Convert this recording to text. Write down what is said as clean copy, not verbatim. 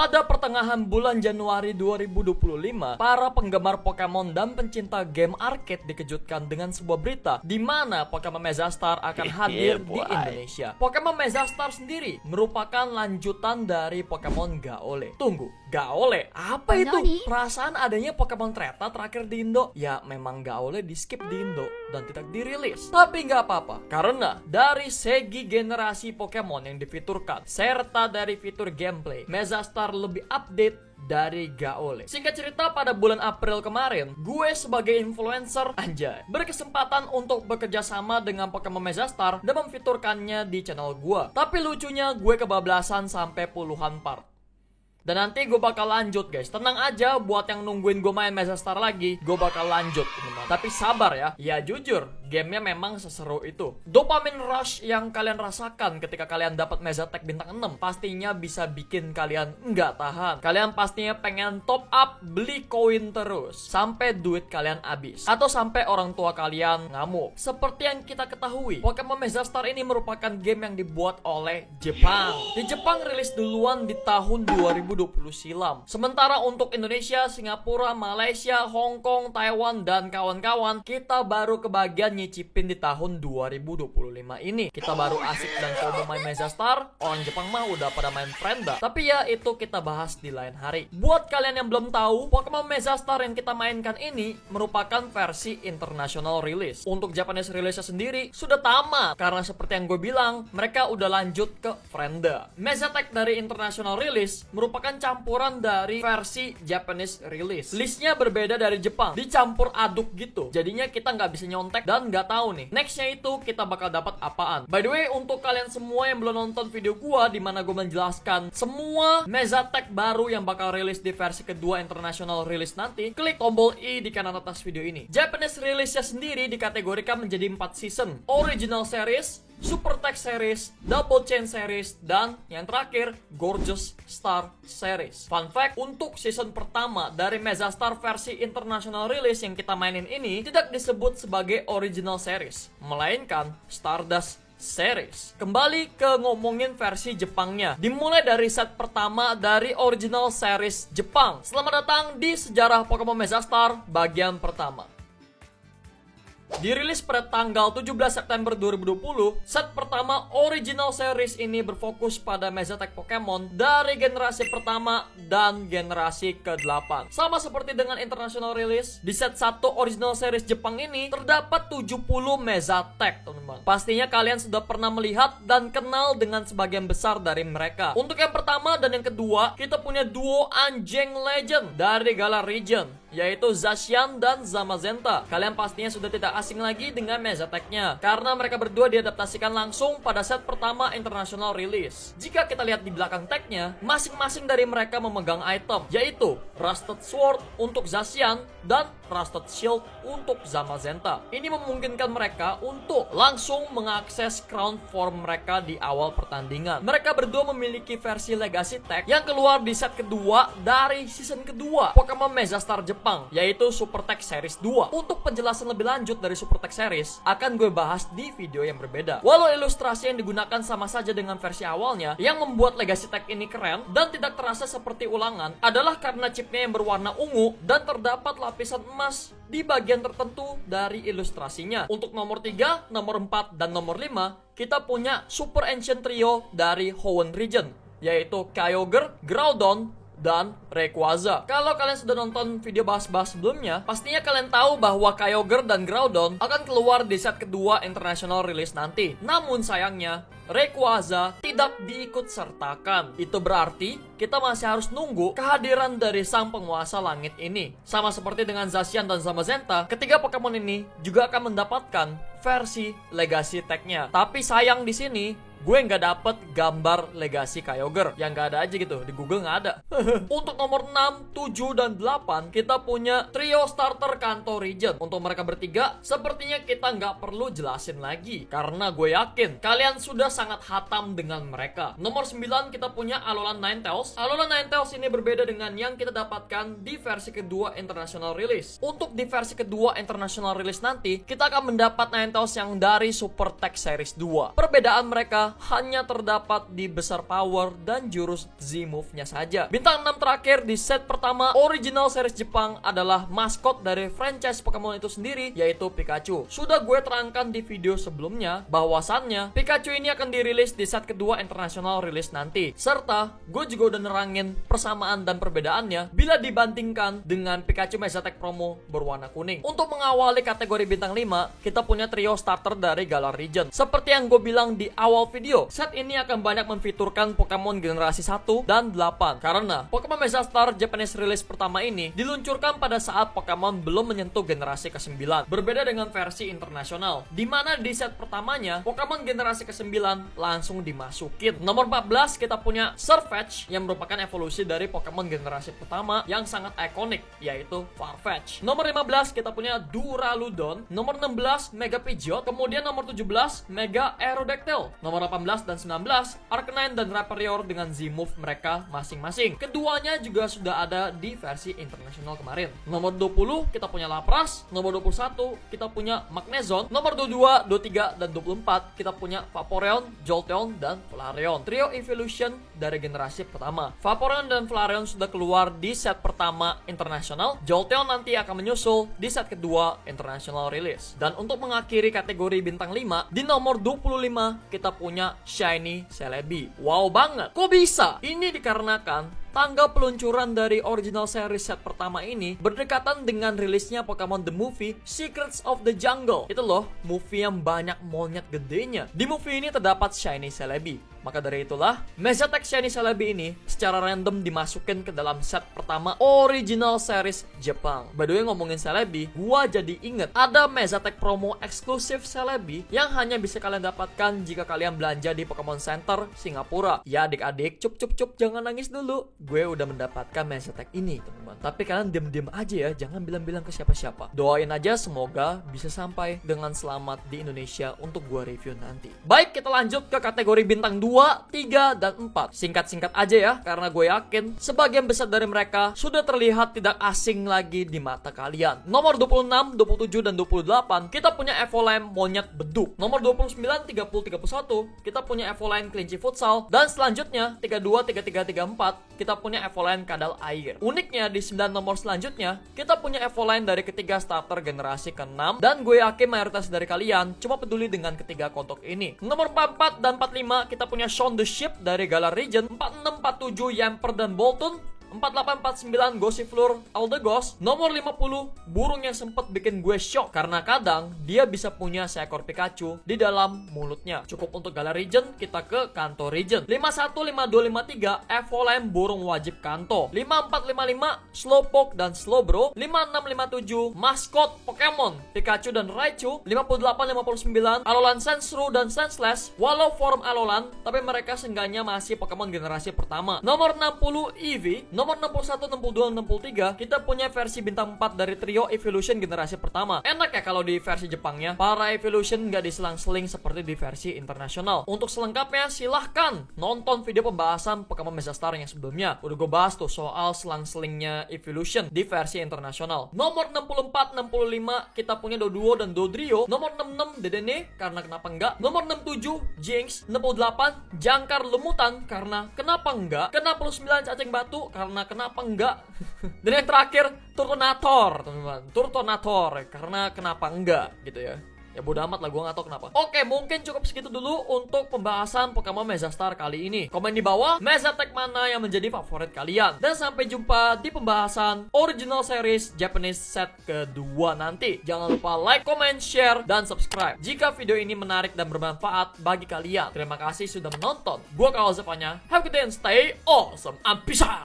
Pada pertengahan bulan Januari 2025, para penggemar Pokemon dan pencinta game arcade dikejutkan dengan sebuah berita di mana Pokemon Mega Star akan hadir di Indonesia. Pokemon Mega Star sendiri merupakan lanjutan dari Pokemon Gaole. Tunggu, Gaole? Apa itu? Perasaan adanya Pokemon Treta terakhir di Indo. Ya memang Gaole di skip di Indo dan tidak dirilis. Tapi nggak apa-apa, karena dari segi generasi Pokemon yang difiturkan serta dari fitur gameplay, Mega Star lebih update dari Gaole. Singkat cerita, pada bulan April kemarin, gue sebagai influencer anjay berkesempatan untuk bekerja sama dengan Pokemon Mega Star dan memfiturkannya di channel gue. Tapi lucunya gue kebablasan sampai puluhan part. Dan nanti gue bakal lanjut guys. Tenang aja buat yang nungguin gue main Mega Star lagi, gue bakal lanjut teman-teman. Tapi sabar ya. Ya jujur, gamenya memang seseru itu. Dopamine rush yang kalian rasakan ketika kalian dapat Mega Tech bintang 6 pastinya bisa bikin kalian nggak tahan. Kalian pastinya pengen top up, beli koin terus sampai duit kalian habis, atau sampai orang tua kalian ngamuk. Seperti yang kita ketahui, Pokemon Mega Star ini merupakan game yang dibuat oleh Jepang. Di Jepang rilis duluan di tahun 2020 silam. Sementara untuk Indonesia, Singapura, Malaysia, Hong Kong, Taiwan, dan kawan-kawan, kita baru kebagian nyicipin di tahun 2025 ini. Kita baru asik dan coba main Mega Star. Orang Jepang mah udah pada main Frenda. Tapi ya itu kita bahas di lain hari. Buat kalian yang belum tahu, Pokemon Mega Star yang kita mainkan ini merupakan versi international release. Untuk Japanese release sendiri sudah tamat, karena seperti yang gue bilang, mereka udah lanjut ke Frenda. Mega Tech dari international release merupakan campuran dari versi Japanese release. Listnya berbeda dari Jepang, dicampur aduk gitu. Jadinya kita nggak bisa nyontek dan nggak tahu nih nextnya itu kita bakal dapat apaan. By the way, untuk kalian semua yang belum nonton video gua di mana gua menjelaskan semua Mega Tech baru yang bakal rilis di versi kedua international release nanti, klik tombol I di kanan atas video ini. Japanese release-nya sendiri dikategorikan menjadi 4 season: Original Series, Super Tech Series, Double Chain Series, dan yang terakhir Gorgeous Star Series. Fun fact, untuk season pertama dari Mega Star versi international release yang kita mainin ini tidak disebut sebagai Original Series, melainkan Stardust Series. Kembali ke ngomongin versi Jepangnya, dimulai dari set pertama dari Original Series Jepang. Selamat datang di sejarah Pokemon Mega Star bagian pertama. Dirilis pada tanggal 17 September 2020, set pertama Original Series ini berfokus pada Mega Tech Pokemon dari generasi pertama dan generasi ke-8. Sama seperti dengan International Release, di set 1 Original Series Jepang ini terdapat 70 Mega Tech, teman-teman. Pastinya kalian sudah pernah melihat dan kenal dengan sebagian besar dari mereka. Untuk yang pertama dan yang kedua, kita punya duo anjing legend dari Galar Region, yaitu Zacian dan Zamazenta. Kalian pastinya sudah tidak asing lagi dengan Mega Tech-nya, karena mereka berdua diadaptasikan langsung pada set pertama international release. Jika kita lihat di belakang tag-nya, masing-masing dari mereka memegang item, yaitu Rusted Sword untuk Zacian dan Rusted Shield untuk Zamazenta. Ini memungkinkan mereka untuk langsung mengakses crown form mereka di awal pertandingan. Mereka berdua memiliki versi Legacy Tech yang keluar di set kedua dari season kedua Pokemon Mega Star Jepang, yaitu Super Tech Series 2. Untuk penjelasan lebih lanjut dari Super Tech Series akan gue bahas di video yang berbeda. Walau ilustrasi yang digunakan sama saja dengan versi awalnya, yang membuat Legacy Tech ini keren dan tidak terasa seperti ulangan adalah karena chipnya yang berwarna ungu dan terdapat lapisan emas di bagian tertentu dari ilustrasinya. Untuk nomor 3, nomor 4, dan nomor 5, kita punya Super Ancient Trio dari Hoenn Region, yaitu Kyogre, Groudon, dan Rayquaza. Kalau kalian sudah nonton video bahas-bahas sebelumnya, pastinya kalian tahu bahwa Kyogre dan Groudon akan keluar di set kedua international release nanti. Namun sayangnya, Rayquaza tidak diikut sertakan. Itu berarti kita masih harus nunggu kehadiran dari sang penguasa langit ini. Sama seperti dengan Zacian dan Zamazenta, ketiga Pokemon ini juga akan mendapatkan versi Legacy Tech-nya. Tapi sayang di sini, gue nggak dapet gambar Legacy Kyogre. Yang nggak ada aja gitu, di Google nggak ada. Untuk nomor 6, 7, dan 8, kita punya trio starter Kanto Region. Untuk mereka bertiga, sepertinya kita nggak perlu jelasin lagi, karena gue yakin kalian sudah sangat hatam dengan mereka. Nomor 9, kita punya Alolan Ninetales. Alolan Ninetales ini berbeda dengan yang kita dapatkan di versi kedua international release. Untuk di versi kedua international release nanti, kita akan mendapat Ninetales yang dari Super Tech Series 2. Perbedaan mereka mereka hanya terdapat di besar power dan jurus Z-Move-nya saja. Bintang 6 terakhir di set pertama original series Jepang adalah maskot dari franchise Pokemon itu sendiri, yaitu Pikachu. Sudah gue terangkan di video sebelumnya bahwasannya Pikachu ini akan dirilis di set kedua internasional rilis nanti. Serta gue juga udah nerangin persamaan dan perbedaannya bila dibandingkan dengan Pikachu Megatech Promo berwarna kuning. Untuk mengawali kategori bintang 5, kita punya trio starter dari Galar Region. Seperti yang gue bilang di awal video, set ini akan banyak memfiturkan Pokemon generasi 1 dan 8 karena Pokemon Megastar Japanese release pertama ini diluncurkan pada saat Pokemon belum menyentuh generasi ke-9. Berbeda dengan versi internasional, di mana di set pertamanya Pokemon generasi ke-9 langsung dimasukin. Nomor 14 kita punya Sirfetch'd yang merupakan evolusi dari Pokemon generasi pertama yang sangat ikonik, yaitu Farfetch'd. Nomor 15 kita punya Duraludon. Nomor 16 Mega Pidgeot. Kemudian nomor 17 Mega Aerodactyl. Nomor 18 dan 19 Arcanine dan Rhyperior dengan Z-Move mereka masing-masing. Keduanya juga sudah ada di versi internasional kemarin. Nomor 20 kita punya Lapras. Nomor 21 kita punya Magnezone. Nomor 22, 23 dan 24 kita punya Vaporeon, Jolteon dan Flareon. Trio Evolution dari generasi pertama. Vaporeon dan Flareon sudah keluar di set pertama internasional. Jolteon nanti akan menyusul di set kedua international release. Dan untuk mengakhiri kategori bintang 5, di nomor 25 kita punya Shiny Celebi. Wow banget. Kok bisa? Ini dikarenakan tanggal peluncuran dari original series set pertama ini berdekatan dengan rilisnya Pokemon The Movie Secrets of the Jungle. Itu loh, movie yang banyak monyet gedenya. Di movie ini terdapat Shiny Celebi. Maka dari itulah, Megatech Shiny Celebi ini secara random dimasukin ke dalam set pertama original series Jepang. By the way, ngomongin Celebi, gua jadi inget ada Megatech promo eksklusif Celebi yang hanya bisa kalian dapatkan jika kalian belanja di Pokemon Center Singapura. Ya adik-adik, cup jangan nangis dulu. Gue udah mendapatkan Megatech ini, teman-teman. Tapi kalian diam-diam aja ya, jangan bilang-bilang ke siapa-siapa. Doain aja semoga bisa sampai dengan selamat di Indonesia untuk gua review nanti. Baik, kita lanjut ke kategori bintang 2, 3, dan 4. Singkat-singkat aja ya, karena gue yakin sebagian besar dari mereka sudah terlihat tidak asing lagi di mata kalian. Nomor 26, 27, dan 28 kita punya Evoline Monyet Beduk. Nomor 29, 30, 31 kita punya Evoline Kelinci Futsal. Dan selanjutnya 32, 33, 34 kita punya Evoline Kadal Air. Uniknya di 9 nomor selanjutnya kita punya Evoline dari ketiga starter generasi ke-6. Dan gue yakin mayoritas dari kalian cuma peduli dengan ketiga kontok ini. Nomor 44 dan 45 kita punya Shaun the Sheep dari Galar Region. 46, 47 Yamper dan Bolton. 4849 Gossifleur Eldegoss. Nomor 50 burung yang sempat bikin gue shock karena kadang dia bisa punya seekor Pikachu di dalam mulutnya. Cukup untuk Galar Region, kita ke Kanto Region. 51, 52, 53 Evoline burung wajib Kanto. 5455 Slowpoke dan Slowbro. 5657 maskot Pokemon Pikachu dan Raichu. 58, 59 Alolan Sandshrew dan Sandslash. Walau form Alolan, tapi mereka seenggaknya masih Pokemon generasi pertama. Nomor 60 Eevee. Nomor 61, 62, 63 kita punya versi bintang 4 dari trio Evolution generasi pertama. Enak ya kalau di versi Jepangnya para Evolution nggak diselang-seling seperti di versi internasional. Untuk selengkapnya silahkan nonton video pembahasan Pokemon Megastar yang sebelumnya. Udah gue bahas tuh soal selang-selingnya Evolution di versi internasional. Nomor 64, 65 kita punya Doduo dan Dodrio. Nomor 66 Dedenne karena kenapa enggak. Nomor 67 Jinx. 68 Jangkar Lumutan karena kenapa enggak. 69 Cacing Batu karena kenapa enggak. Dan yang terakhir Turtonator, teman-teman. Turtonator karena kenapa enggak gitu ya. Ya bodo amat lah, gue gak tau kenapa. Oke, mungkin cukup segitu dulu untuk pembahasan Pokemon Megastar kali ini. Komen di bawah Megatech mana yang menjadi favorit kalian. Dan sampai jumpa di pembahasan original series Japanese set kedua nanti. Jangan lupa like, comment, share, dan subscribe jika video ini menarik dan bermanfaat bagi kalian. Terima kasih sudah menonton. Gue Kawal Zevanya. Have a good day and stay awesome. And peace out.